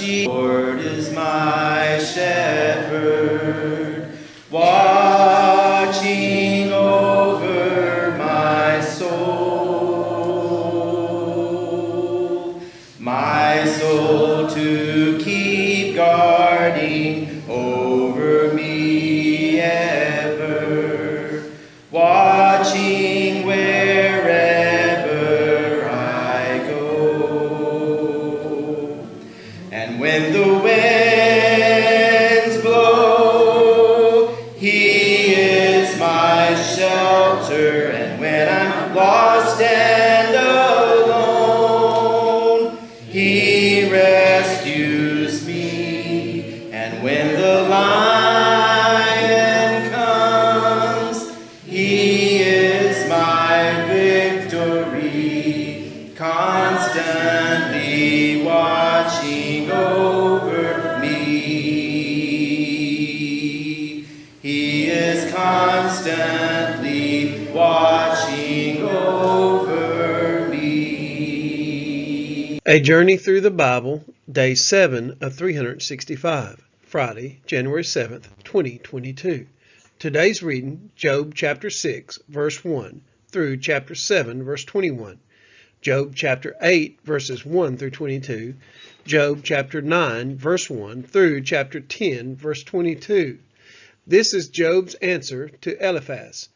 Lord is my shepherd, watching over my soul to keep guarding over me ever, watching wherever I go. And when the winds blow, He is my shelter, and when I'm lost and alone, He rescues me. And when the lion comes, He is my victory, constantly watching over me. He is constantly watching over me. A Journey Through the Bible, Day 7 of 365, Friday, January 7th, 2022. Today's reading, Job chapter 6, verse 1 through chapter 7, verse 21. Job chapter 8, verses 1 through 22. Job chapter 9, verse 1 through chapter 10, verse 22. This is Job's answer to Eliphaz.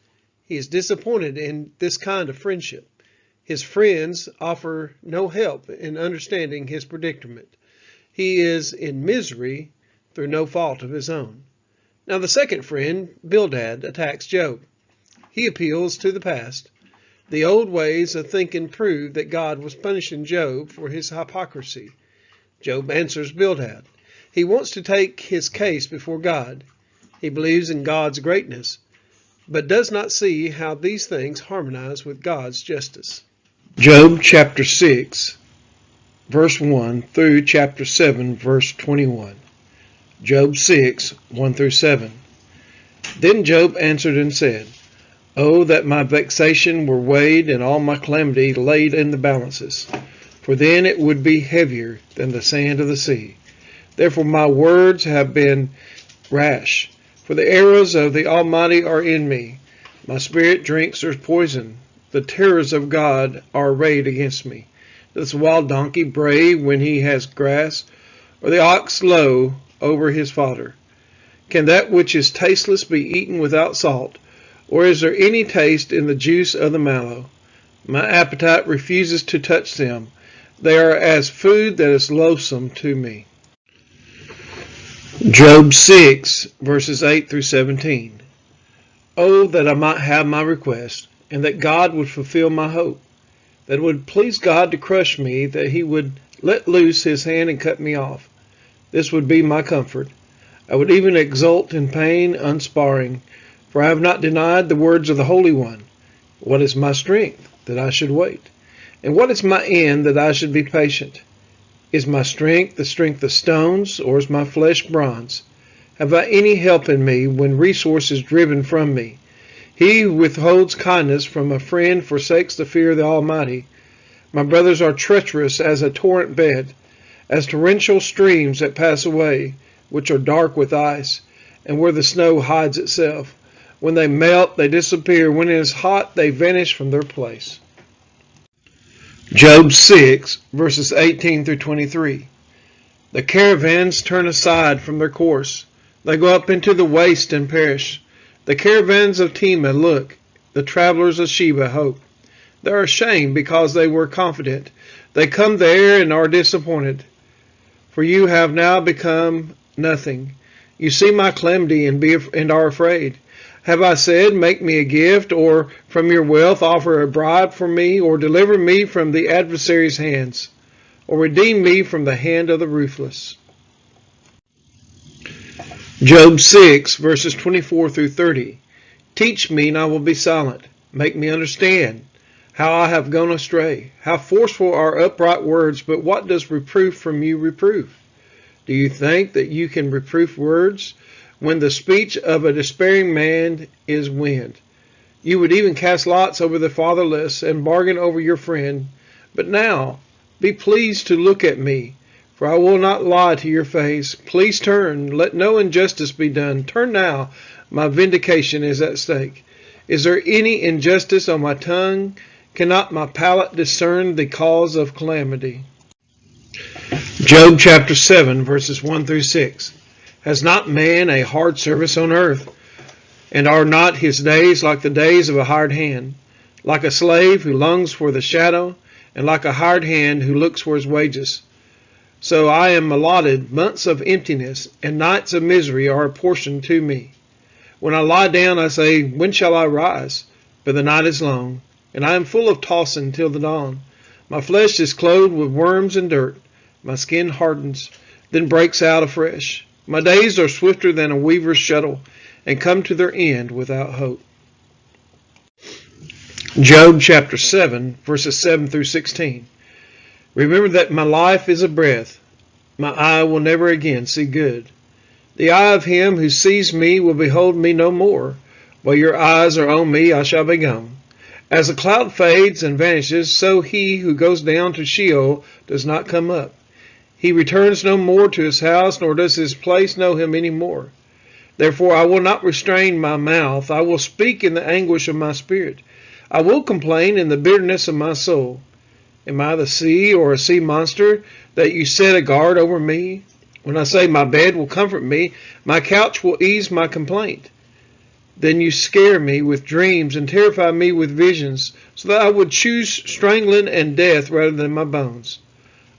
He is disappointed in this kind of friendship. His friends offer no help in understanding his predicament. He is in misery through no fault of his own. Now the second friend, Bildad, attacks Job. He appeals to the past. The old ways of thinking prove that God was punishing Job for his hypocrisy. Job answers Bildad. He wants to take his case before God. He believes in God's greatness, but does not see how these things harmonize with God's justice. Job chapter 6, verse 1 through chapter 7, verse 21. Job 6, 1 through 7. Then Job answered and said, Oh, that my vexation were weighed and all my calamity laid in the balances, for then it would be heavier than the sand of the sea. Therefore my words have been rash, for the arrows of the Almighty are in me. My spirit drinks their poison. The terrors of God are arrayed against me. Does the wild donkey bray when he has grass, or the ox low over his fodder? Can that which is tasteless be eaten without salt, or is there any taste in the juice of the mallow? My appetite refuses to touch them. They are as food that is loathsome to me. Job 6, verses 8 through 17. Oh, that I might have my request, and that God would fulfill my hope, that it would please God to crush me, that he would let loose his hand and cut me off. This would be my comfort. I would even exult in pain unsparing, for I have not denied the words of the Holy One. What is my strength, that I should wait? And what is my end, that I should be patient? Is my strength the strength of stones, or is my flesh bronze? Have I any help in me when resource is driven from me? He who withholds kindness from a friend forsakes the fear of the Almighty. My brothers are treacherous as a torrent bed, as torrential streams that pass away, which are dark with ice, and where the snow hides itself. When they melt, they disappear. When it is hot, they vanish from their place. Job 6, verses 18 through 23. The caravans turn aside from their course. They go up into the waste and perish. The caravans of Tema look. The travelers of Sheba hope. They are ashamed because they were confident. They come there and are disappointed. For you have now become nothing. You see my calamity and are afraid. Have I said, make me a gift, or from your wealth offer a bribe for me, or deliver me from the adversary's hands, or redeem me from the hand of the ruthless? Job 6, verses 24 through 30. Teach me, and I will be silent. Make me understand how I have gone astray. How forceful are upright words, but what does reproof from you reprove? Do you think that you can reproof words when the speech of a despairing man is wind? You would even cast lots over the fatherless and bargain over your friend. But now, be pleased to look at me. for I will not lie to your face. Please turn, let no injustice be done. Turn now, my vindication is at stake. Is there any injustice on my tongue? Cannot my palate discern the cause of calamity? Job chapter 7, verses 1 through 6. Has not man a hard service on earth? And are not his days like the days of a hired hand? Like a slave who longs for the shadow, and like a hired hand who looks for his wages. So I am allotted months of emptiness, and nights of misery are apportioned to me. When I lie down, I say, when shall I rise? But the night is long, and I am full of tossing till the dawn. My flesh is clothed with worms and dirt. My skin hardens, then breaks out afresh. My days are swifter than a weaver's shuttle, and come to their end without hope. Job chapter 7, verses 7 through 16. Remember that my life is a breath. My eye will never again see good. The eye of him who sees me will behold me no more. While your eyes are on me, I shall be gone. As a cloud fades and vanishes, so he who goes down to Sheol does not come up. He returns no more to his house, nor does his place know him any more. Therefore I will not restrain my mouth. I will speak in the anguish of my spirit. I will complain in the bitterness of my soul. Am I the sea or a sea monster that you set a guard over me? When I say my bed will comfort me, my couch will ease my complaint. Then you scare me with dreams and terrify me with visions, so that I would choose strangling and death rather than my bones.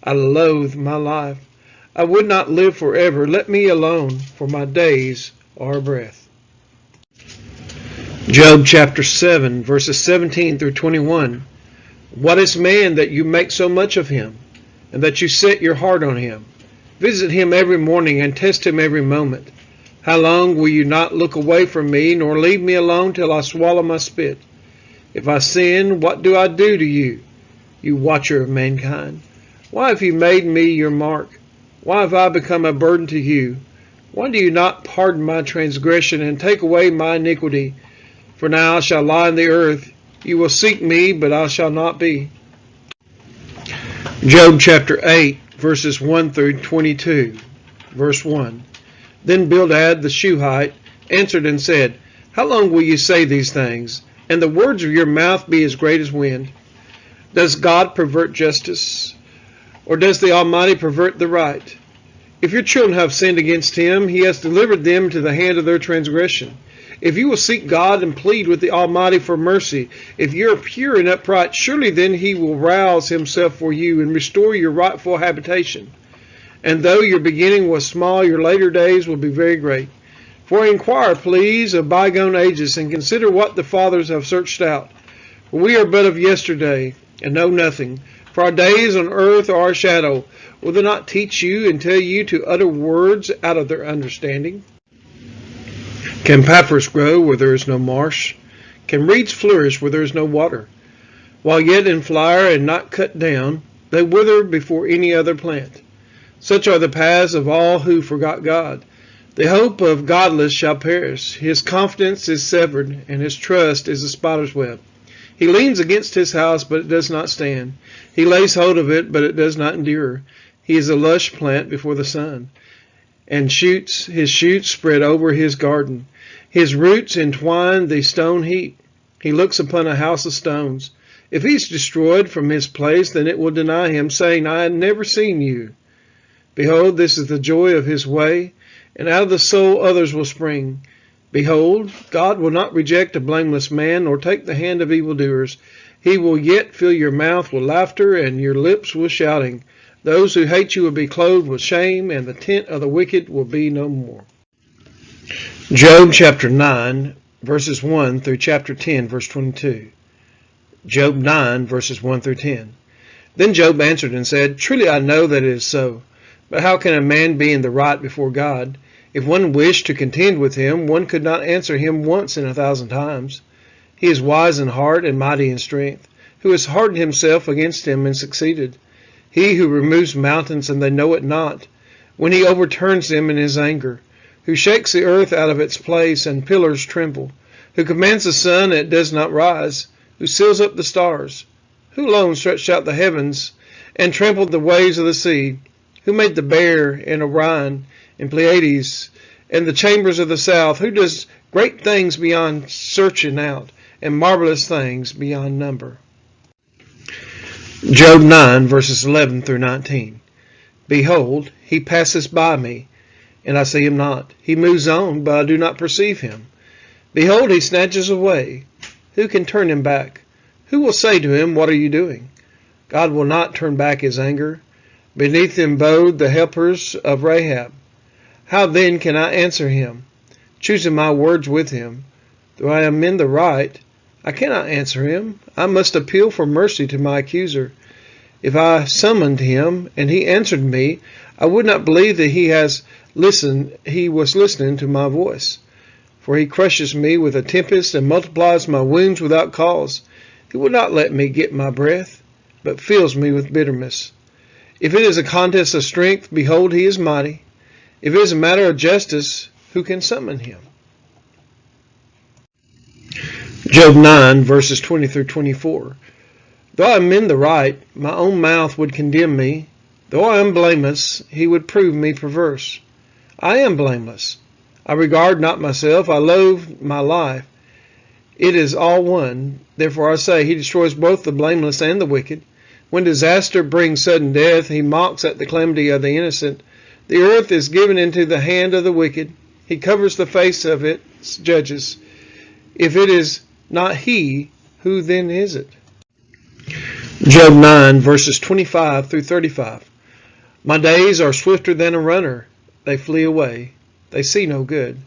I loathe my life. I would not live forever. Let me alone, for my days are a breath. Job chapter 7, verses 17 through 21. What is man that you make so much of him, and that you set your heart on him? Visit him every morning and test him every moment. How long will you not look away from me, nor leave me alone till I swallow my spit? If I sin, what do I do to you, you watcher of mankind? Why have you made me your mark? Why have I become a burden to you? Why do you not pardon my transgression and take away my iniquity? For now I shall lie in the earth. You will seek me, but I shall not be. Job chapter 8, verses 1 through 22. Verse 1. Then Bildad the Shuhite answered and said, How long will you say these things, and the words of your mouth be as great as wind? Does God pervert justice, or does the Almighty pervert the right? If your children have sinned against him, he has delivered them to the hand of their transgression. If you will seek God and plead with the Almighty for mercy, if you are pure and upright, surely then he will rouse himself for you and restore your rightful habitation. And though your beginning was small, your later days will be very great. For inquire, please, of bygone ages, and consider what the fathers have searched out. For we are but of yesterday, and know nothing. For our days on earth are a shadow. Will they not teach you and tell you to utter words out of their understanding? Can papyrus grow where there is no marsh? Can reeds flourish where there is no water? While yet in flower and not cut down, they wither before any other plant. Such are the paths of all who forgot God. The hope of godless shall perish. His confidence is severed, and his trust is a spider's web. He leans against his house, but it does not stand. He lays hold of it, but it does not endure. He is a lush plant before the sun, and his shoots spread over his garden. His roots entwine the stone heap. He looks upon a house of stones. If he is destroyed from his place, then it will deny him, saying, I had never seen you. Behold, this is the joy of his way, and out of the soul others will spring. Behold, God will not reject a blameless man, nor take the hand of evildoers. He will yet fill your mouth with laughter, and your lips with shouting. Those who hate you will be clothed with shame, and the tent of the wicked will be no more. Job chapter 9, verses 1 through chapter 10, verse 22. Job 9, verses 1 through 10. Then Job answered and said, Truly I know that it is so. But how can a man be in the right before God? If one wished to contend with him, one could not answer him once in 1,000 times. He is wise in heart and mighty in strength, who has hardened himself against him and succeeded. He who removes mountains and they know it not, when he overturns them in his anger, who shakes the earth out of its place and pillars tremble, who commands the sun and it does not rise, who seals up the stars, who alone stretched out the heavens and trampled the waves of the sea, Who made the bear and Orion and Pleiades and the chambers of the south? Who does great things beyond searching out and marvelous things beyond number? Job 9, verses 11 through 19. Behold, he passes by me, and I see him not. He moves on, but I do not perceive him. Behold, he snatches away. Who can turn him back? Who will say to him, what are you doing? God will not turn back his anger. Beneath him abode the helpers of Rahab. How then can I answer him, choosing my words with him? Though I am in the right, I cannot answer him. I must appeal for mercy to my accuser. If I summoned him and he answered me, I would not believe that he was listening to my voice. For he crushes me with a tempest and multiplies my wounds without cause. He will not let me get my breath, but fills me with bitterness. If it is a contest of strength, behold, he is mighty. If it is a matter of justice, who can summon him? Job 9, verses 20 through 24. Though I am in the right, my own mouth would condemn me. Though I am blameless, he would prove me perverse. I am blameless. I regard not myself. I loathe my life. It is all one. Therefore I say, he destroys both the blameless and the wicked. When disaster brings sudden death, he mocks at the calamity of the innocent. The earth is given into the hand of the wicked. He covers the face of its judges. If it is not he, who then is it? Job 9, verses 25 through 35. My days are swifter than a runner. They flee away. They see no good.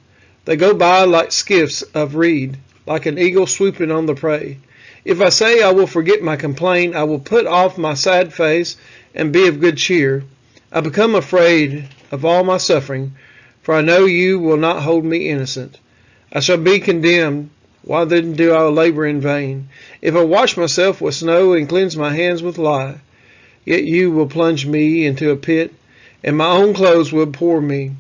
They go by like skiffs of reed, like an eagle swooping on the prey. If I say I will forget my complaint, I will put off my sad face and be of good cheer. I become afraid of all my suffering, for I know you will not hold me innocent. I shall be condemned. Why then do I labor in vain? If I wash myself with snow and cleanse my hands with lye, yet you will plunge me into a pit, and my own clothes will abhor me.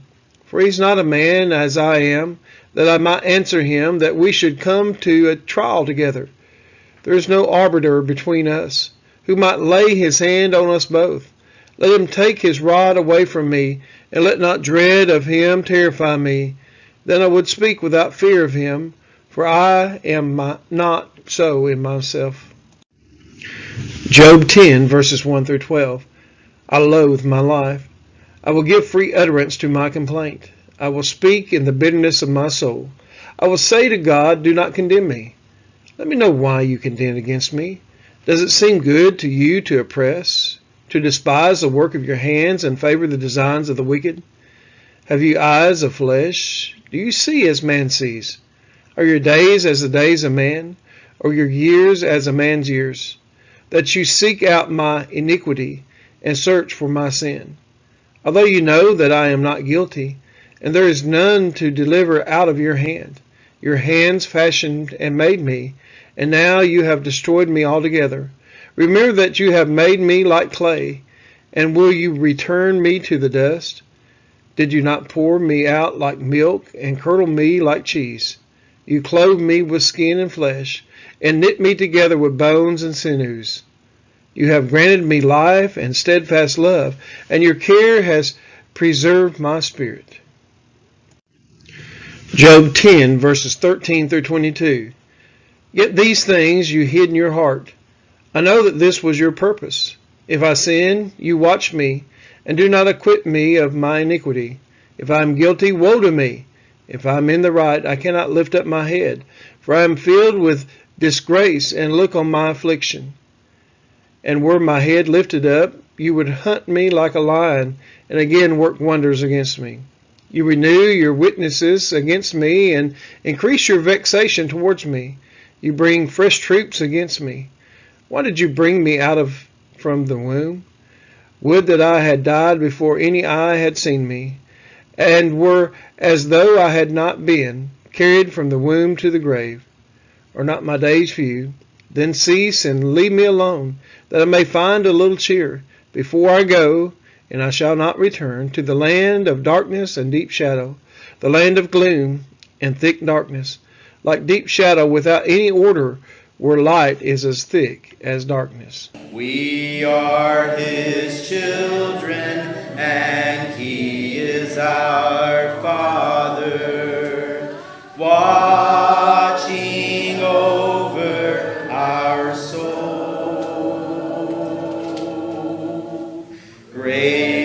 For he is not a man as I am, that I might answer him, that we should come to a trial together. There is no arbiter between us, who might lay his hand on us both. Let him take his rod away from me, and let not dread of him terrify me. Then I would speak without fear of him, for I am not so in myself. Job 10, verses 1 through 12. I loathe my life. I will give free utterance to my complaint. I will speak in the bitterness of my soul. I will say to God, do not condemn me. Let me know why you contend against me. Does it seem good to you to oppress, to despise the work of your hands and favor the designs of the wicked? Have you eyes of flesh? Do you see as man sees? Are your days as the days of man, or your years as a man's years? That you seek out my iniquity and search for my sin. Although you know that I am not guilty, and there is none to deliver out of your hand. Your hands fashioned and made me, and now you have destroyed me altogether. Remember that you have made me like clay, and will you return me to the dust? Did you not pour me out like milk and curdle me like cheese? You clothed me with skin and flesh, and knit me together with bones and sinews. You have granted me life and steadfast love, and your care has preserved my spirit. Job 10, verses 13 through 22. Yet these things you hid in your heart. I know that this was your purpose. If I sin, you watch me, and do not acquit me of my iniquity. If I am guilty, woe to me. If I am in the right, I cannot lift up my head, for I am filled with disgrace, and look on my affliction. And were my head lifted up, you would hunt me like a lion, and again work wonders against me. You renew your witnesses against me, and increase your vexation towards me. You bring fresh troops against me. Why did you bring me from the womb? Would that I had died before any eye had seen me, and were as though I had not been carried from the womb to the grave. Are not my days few? Then cease and leave me alone, that I may find a little cheer before I go, and I shall not return to the land of darkness and deep shadow, the land of gloom and thick darkness, like deep shadow without any order, where light is as thick as darkness. We are his children, and He is our Father, watching over our soul. Great